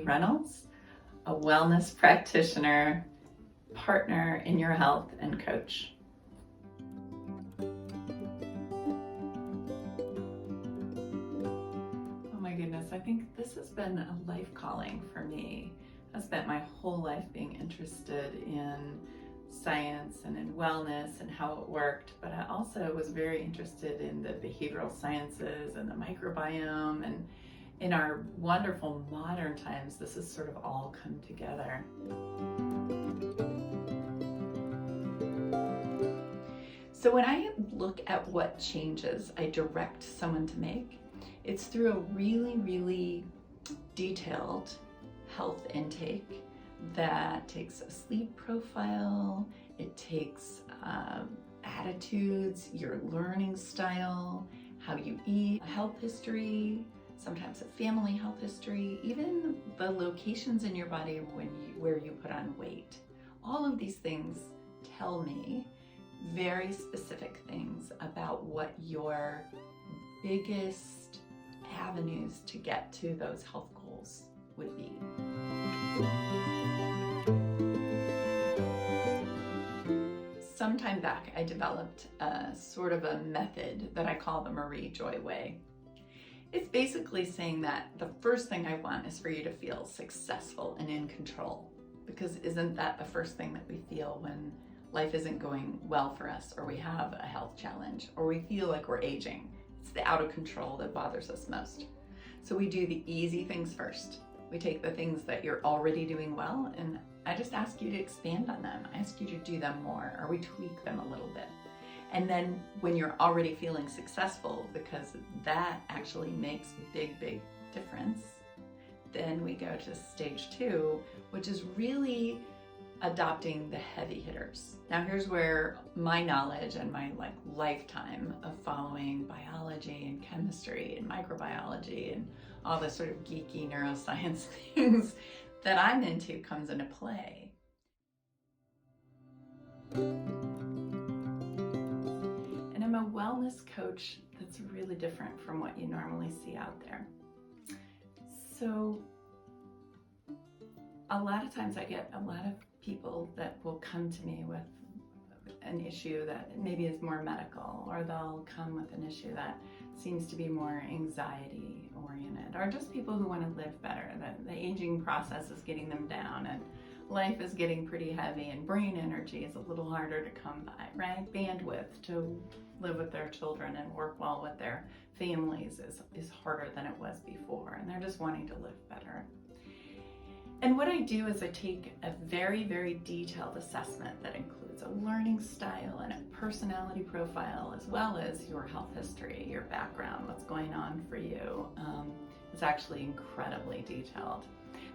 Reynolds, a wellness practitioner, partner in your health, and coach. Oh my goodness, I think this has been a life calling for me. I spent my whole life being interested in science and in wellness and how it worked, but I also was very interested in the behavioral sciences and the microbiome, and in our wonderful modern times, this has sort of all come together. So when I look at what changes I direct someone to make, it's through a really, really detailed health intake that takes a sleep profile, it takes attitudes, your learning style, how you eat, a health history, sometimes a family health history, even the locations in your body where you put on weight. All of these things tell me very specific things about what your biggest avenues to get to those health goals would be. Some time back, I developed a sort of a method that I call the Marie Joy Way. It's basically saying that the first thing I want is for you to feel successful and in control, because isn't that the first thing that we feel when life isn't going well for us, or we have a health challenge, or we feel like we're aging? It's the out of control that bothers us most. So we do the easy things first. We take the things that you're already doing well, and I just ask you to expand on them. I ask you to do them more, or we tweak them a little bit. And then when you're already feeling successful, because that actually makes a big, big difference, then we go to stage 2, which is really adopting the heavy hitters. Now here's where my knowledge and my lifetime of following biology and chemistry and microbiology and all the sort of geeky neuroscience things that I'm into comes into play. And I'm a wellness coach that's really different from what you normally see out there. So a lot of times I get a lot of people that will come to me with an issue that maybe is more medical, or they'll come with an issue that seems to be more anxiety oriented, or just people who want to live better, that the aging process is getting them down and life is getting pretty heavy and brain energy is a little harder to come by, right? Bandwidth to live with their children and work well with their families is harder than it was before, and they're just wanting to live better. And what I do is I take a very, very detailed assessment that includes a learning style and a personality profile, as well as your health history, your background, what's going on for you. It's actually incredibly detailed.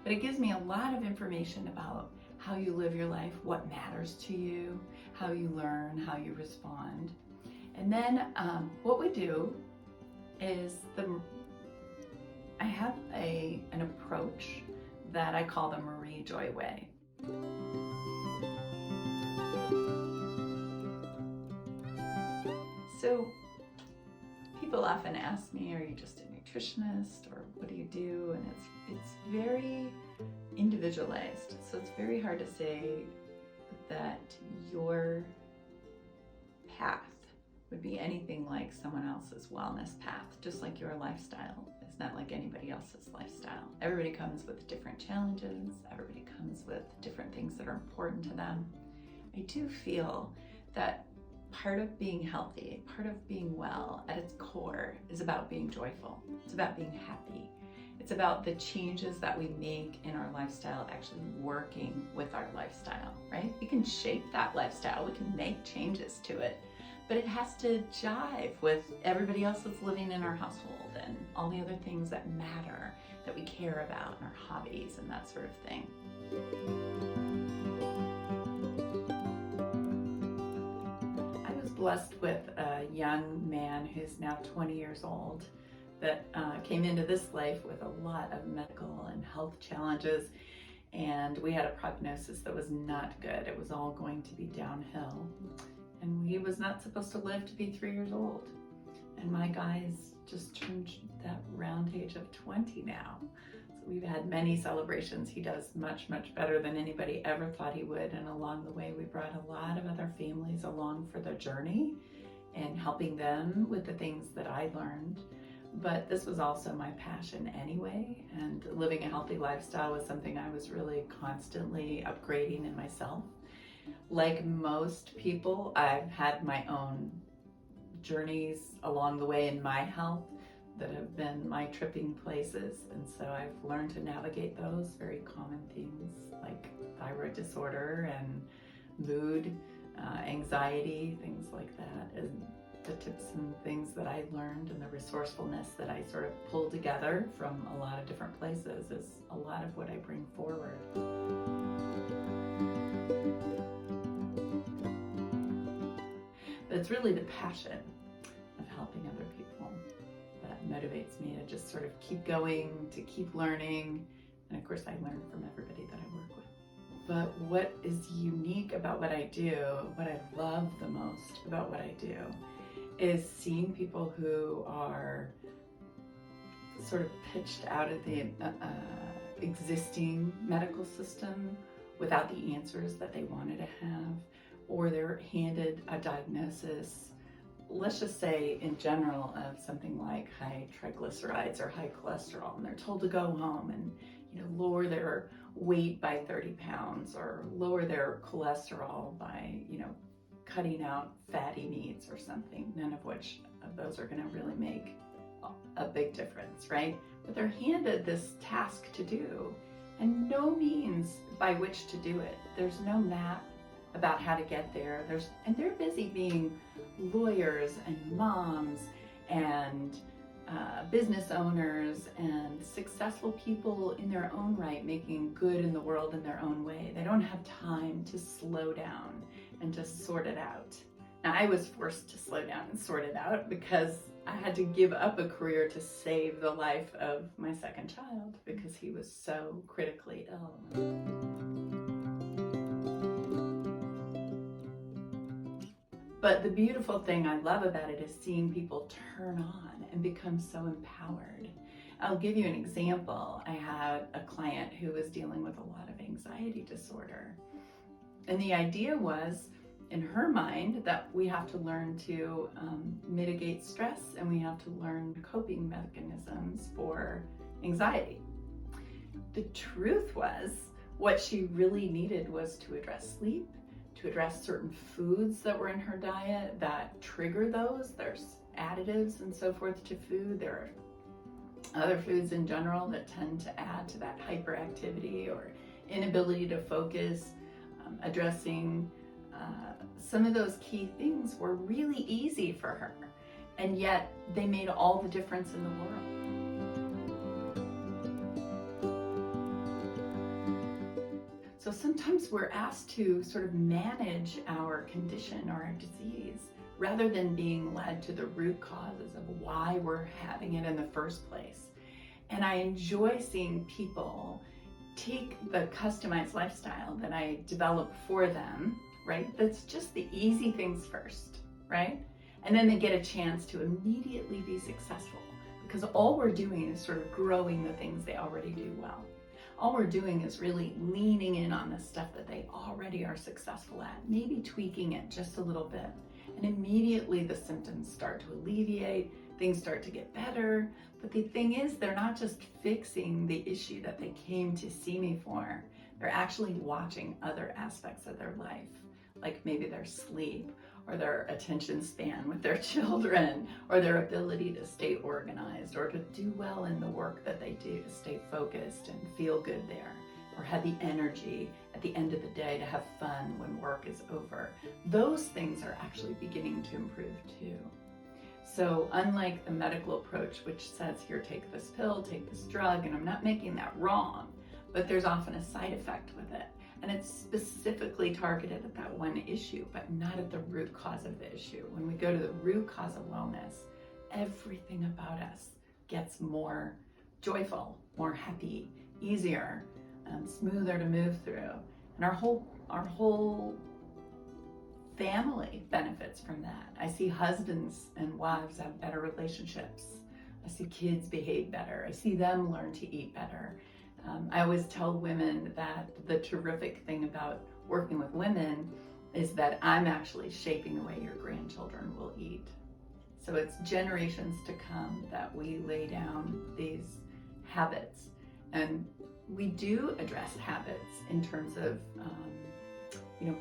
But it gives me a lot of information about how you live your life, what matters to you, how you learn, how you respond. And then what we do is I have an approach that I call the Marie Joy Way. So people often ask me, are you just a nutritionist, or what do you do? And it's very individualized. So it's very hard to say that your path would be anything like someone else's wellness path, just like your lifestyle is not like anybody else's lifestyle. Everybody comes with different challenges. Everybody comes with different things that are important to them. I do feel that part of being healthy, part of being well at its core is about being joyful. It's about being happy. It's about the changes that we make in our lifestyle actually working with our lifestyle, right? We can shape that lifestyle. We can make changes to it, but it has to jive with everybody else that's living in our household and all the other things that matter, that we care about, and our hobbies and that sort of thing. I was blessed with a young man who's now 20 years old that came into this life with a lot of medical and health challenges, and we had a prognosis that was not good. It was all going to be downhill. And he was not supposed to live to be 3 years old. And my guy's just turned that round age of 20 now. So We've had many celebrations. He does much, much better than anybody ever thought he would. And along the way, we brought a lot of other families along for the journey and helping them with the things that I learned. But this was also my passion anyway. And living a healthy lifestyle was something I was really constantly upgrading in myself. Like most people, I've had my own journeys along the way in my health that have been my tripping places, and so I've learned to navigate those very common things like thyroid disorder and mood, anxiety, things like that, and the tips and things that I learned and the resourcefulness that I sort of pulled together from a lot of different places is a lot of what I bring forward. But it's really the passion of helping other people that motivates me to just sort of keep going, to keep learning. And of course, I learn from everybody that I work with. But what is unique about what I do, what I love the most about what I do, is seeing people who are sort of pitched out of the existing medical system without the answers that they wanted to have, or they're handed a diagnosis, let's just say in general, of something like high triglycerides or high cholesterol, and they're told to go home and lower their weight by 30 pounds or lower their cholesterol by cutting out fatty meats or something, none of which of those are going to really make a big difference, right? But they're handed this task to do and no means by which to do it. There's no map about how to get there. And they're busy being lawyers and moms and business owners and successful people in their own right, making good in the world in their own way. They don't have time to slow down and to sort it out. Now, I was forced to slow down and sort it out because I had to give up a career to save the life of my second child because he was so critically ill. But the beautiful thing I love about it is seeing people turn on and become so empowered. I'll give you an example. I had a client who was dealing with a lot of anxiety disorder. And the idea was, in her mind, that we have to learn to mitigate stress and we have to learn coping mechanisms for anxiety. The truth was, what she really needed was to address sleep, to address certain foods that were in her diet that trigger those. There's additives and so forth to food. There are other foods in general that tend to add to that hyperactivity or inability to focus. Addressing some of those key things were really easy for her, and yet they made all the difference in the world. So sometimes we're asked to sort of manage our condition or our disease rather than being led to the root causes of why we're having it in the first place. And I enjoy seeing people take the customized lifestyle that I develop for them, right? That's just the easy things first, right? And then they get a chance to immediately be successful because all we're doing is sort of growing the things they already do well. All we're doing is really leaning in on the stuff that they already are successful at, maybe tweaking it just a little bit. And immediately the symptoms start to alleviate, things start to get better. But the thing is, they're not just fixing the issue that they came to see me for. They're actually watching other aspects of their life, like maybe their sleep or their attention span with their children or their ability to stay organized or to do well in the work that they do, to stay focused and feel good there, or have the energy at the end of the day to have fun when work is over. Those things are actually beginning to improve too. So unlike the medical approach, which says, here, take this pill, take this drug, and I'm not making that wrong, but there's often a side effect with it. And it's specifically targeted at that one issue, but not at the root cause of the issue. When we go to the root cause of wellness, everything about us gets more joyful, more happy, easier, smoother to move through. And our whole family benefits from that. I see husbands and wives have better relationships. I see kids behave better. I see them learn to eat better. I always tell women that the terrific thing about working with women is that I'm actually shaping the way your grandchildren will eat. So it's generations to come that we lay down these habits. And we do address habits in terms of,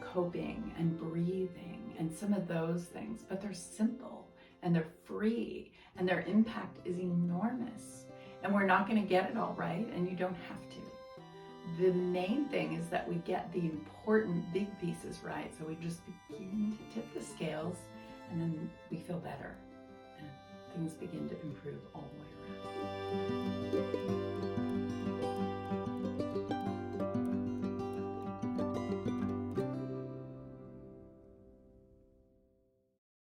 coping and breathing and some of those things, but they're simple and they're free and their impact is enormous. And we're not going to get it all right, and you don't have to. The main thing is that we get the important big pieces right, so we just begin to tip the scales, and then we feel better, and things begin to improve all the way around.